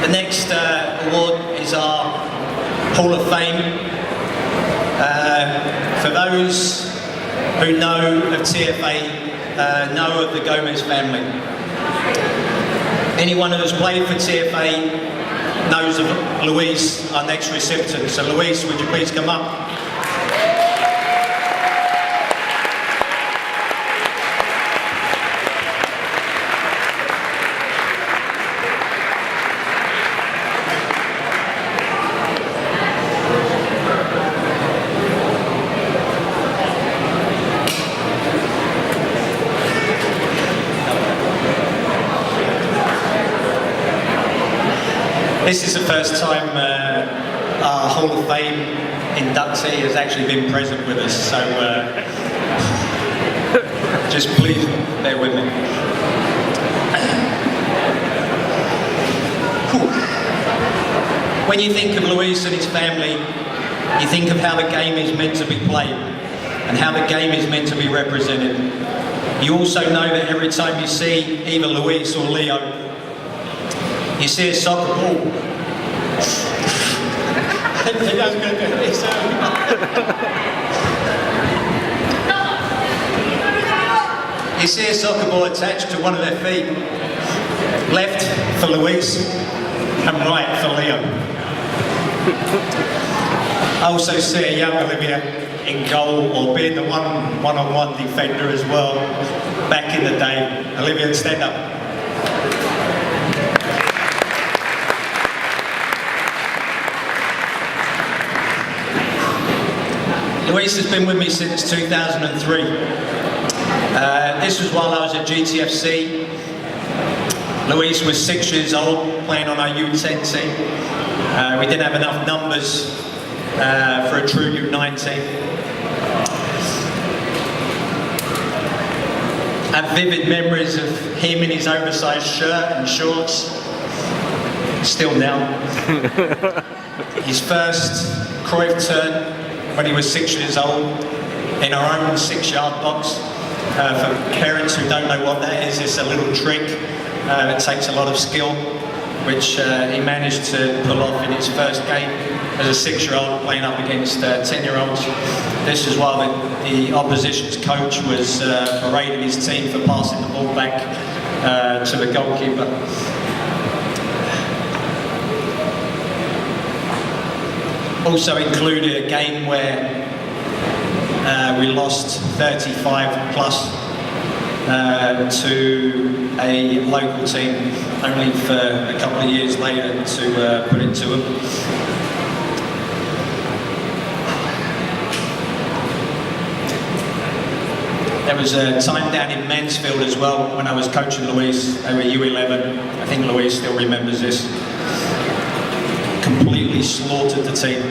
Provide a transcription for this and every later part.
The next award is our Hall of Fame. For those who know of TFA, know of the Gomez family. Anyone who has played for TFA knows of Luis, our next recipient. So Luis, would you please come up? This is the first time our Hall of Fame inductee has actually been present with us, so just please bear with me. Cool. When you think of Luis and his family, you think of how the game is meant to be played and how the game is meant to be represented. You also know that every time you see either Luis or Leo, you see a soccer ball. You see a soccer ball attached to one of their feet. Left for Luis and right for Leo. I also see a young Olivia in goal, or being the one-on-one defender as well, back in the day. Olivia, stand up. Luis has been with me since 2003. This was while I was at GTFC. Luis was 6 years old, playing on our U10 team. We didn't have enough numbers for a true U9 team. I have vivid memories of him in his oversized shirt and shorts. Still now. His first Cruyff turn when he was 6 years old, in our own 6-yard box. For parents who don't know what that is, it's a little trick. It takes a lot of skill, which he managed to pull off in his first game as a 6-year-old playing up against 10-year-olds. This is while the opposition's coach was berating his team for passing the ball back to the goalkeeper. Also included a game where we lost 35 plus to a local team, only for a couple of years later to put it to them. There was a time down in Mansfield as well when I was coaching Luis over U11. I think Luis still remembers this. Completely slaughtered the team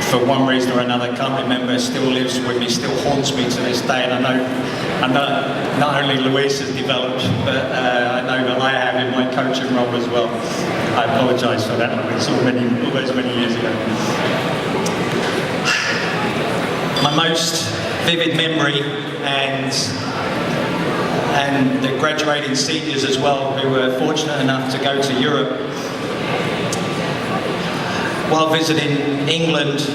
for one reason or another. Can't remember. Still lives with me. Still haunts me to this day. And I know not only Luis has developed, but I know that I have in my coaching role as well. I apologise for that. It's all those many years ago. My most vivid memory and the graduating seniors as well, who were fortunate enough to go to Europe. While visiting England,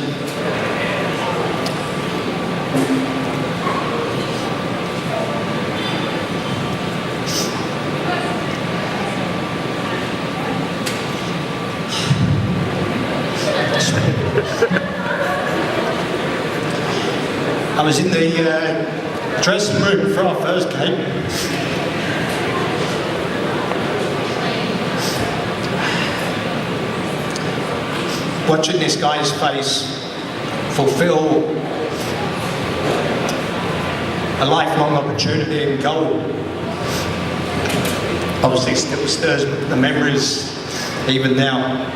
I was in the dressing room for our first game. Watching this guy's face fulfill a lifelong opportunity in goal. Obviously still stirs the memories even now.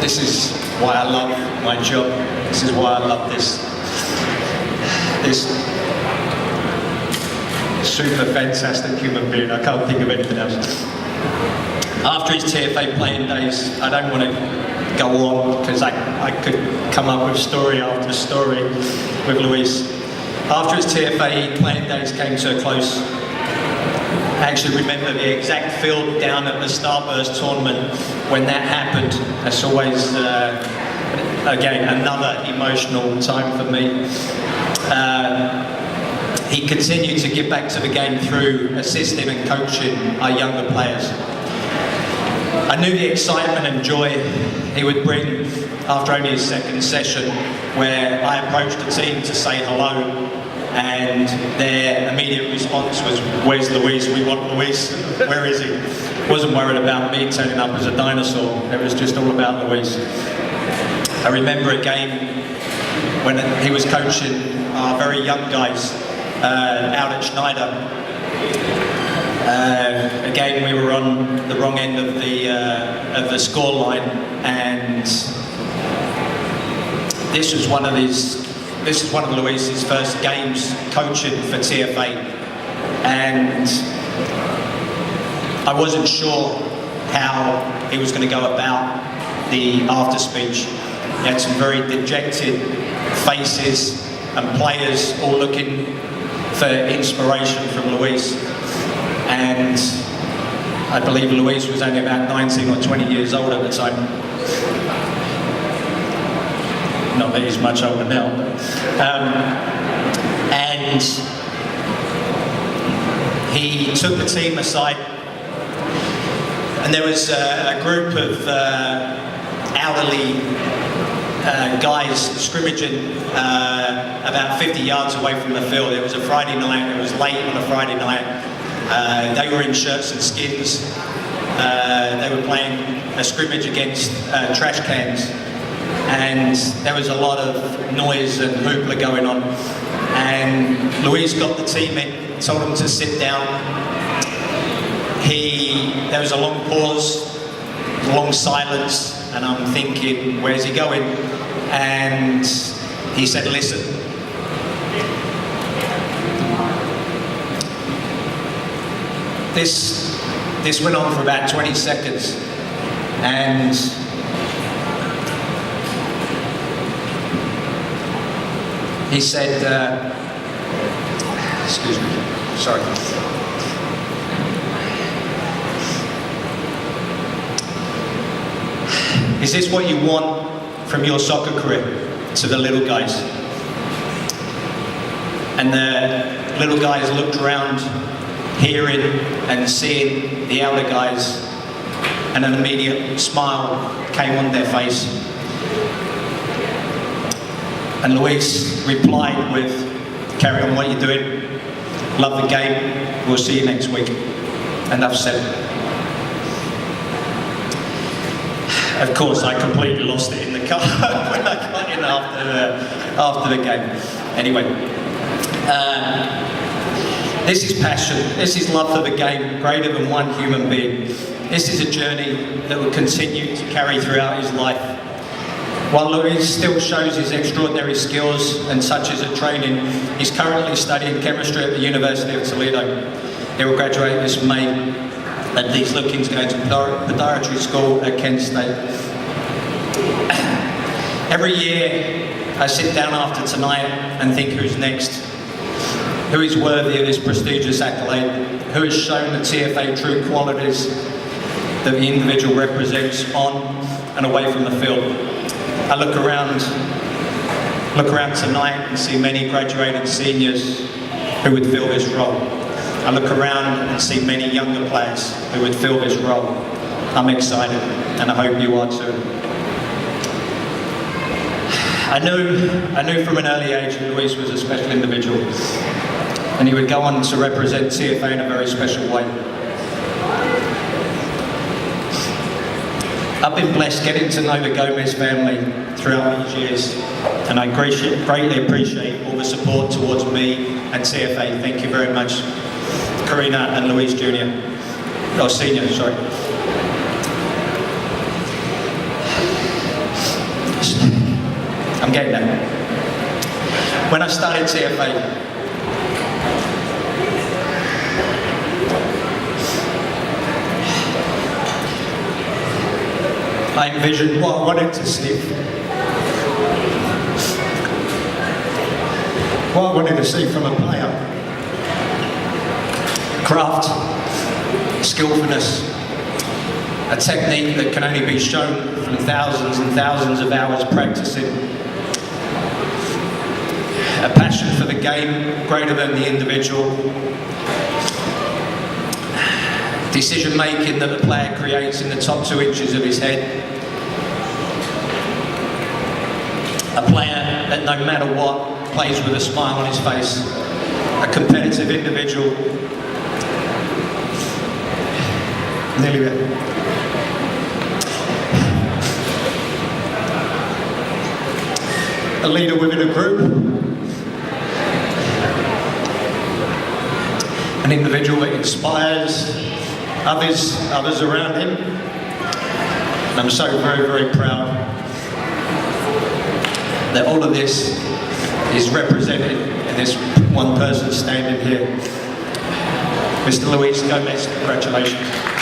This is why I love my job. This is why I love this super fantastic human being. I can't think of anything else. After his TFA playing days, I don't want to go on because I could come up with story after story with Luis. After his TFA playing days came to a close, I actually remember the exact field down at the Starburst tournament when that happened. That's always, again, another emotional time for me. He continued to give back to the game through assisting and coaching our younger players. I knew the excitement and joy he would bring after only his second session, where I approached the team to say hello, and their immediate response was, "Where's Luis? We want Luis. Where is he?" Wasn't worried about me turning up as a dinosaur. It was just all about Luis. I remember a game when he was coaching our very young guys out at Schneider. Again, we were on the wrong end of the score line, and this was one of Luis's first games coaching for TFA, and I wasn't sure how he was going to go about the after speech. He had some very dejected faces and players all looking for inspiration from Luis. And I believe Luis was only about 19 or 20 years old at the time. Not that he's much older now. And he took the team aside, and there was a group of elderly guys scrimmaging about 50 yards away from the field. It was a Friday night, it was late on a Friday night. They were in shirts and skins. They were playing a scrimmage against trash cans, and there was a lot of noise and hoopla going on. And Luis got the team in, told them to sit down. There was a long pause, a long silence, and I'm thinking, where's he going? And he said, "Listen." This went on for about 20 seconds, and he said, excuse me, sorry. "Is this what you want from your soccer career?" to the little guys. And the little guys looked around, hearing and seeing the elder guys, and an immediate smile came on their face. And Luis replied with, "Carry on what you're doing. Love the game. We'll see you next week." Enough said. Of course, I completely lost it in the car when I got in after the game. Anyway, this is passion. This is love for the game, greater than one human being. This is a journey that will continue to carry throughout his life. While Luis still shows his extraordinary skills and touches at training, he's currently studying chemistry at the University of Toledo. He will graduate this May, and he's looking to go to podiatry school at Kent State. Every year, I sit down after tonight and think, who's next? Who is worthy of this prestigious accolade? Who has shown the TFA true qualities that the individual represents on and away from the field? I look around tonight and see many graduated seniors who would fill this role. I look around and see many younger players who would fill this role. I'm excited, and I hope you are too. I knew from an early age that Luis was a special individual, and he would go on to represent TFA in a very special way. I've been blessed getting to know the Gomez family throughout these years, and I greatly appreciate all the support towards me and TFA. Thank you very much, Karina and Luis Jr. Oh, Senior, sorry. I'm getting there. When I started TFA, I envisioned what I wanted to see. What I wanted to see from a player. Craft, skillfulness, a technique that can only be shown from thousands and thousands of hours practicing. A passion for the game greater than the individual. Decision making that the player creates in the top 2 inches of his head. A player that no matter what plays with a smile on his face. A competitive individual. Nearly there. A leader within a group. An individual that inspires others around him. And I'm so very, very proud that all of this is represented in this one person standing here. Mr. Luis Gomez, congratulations.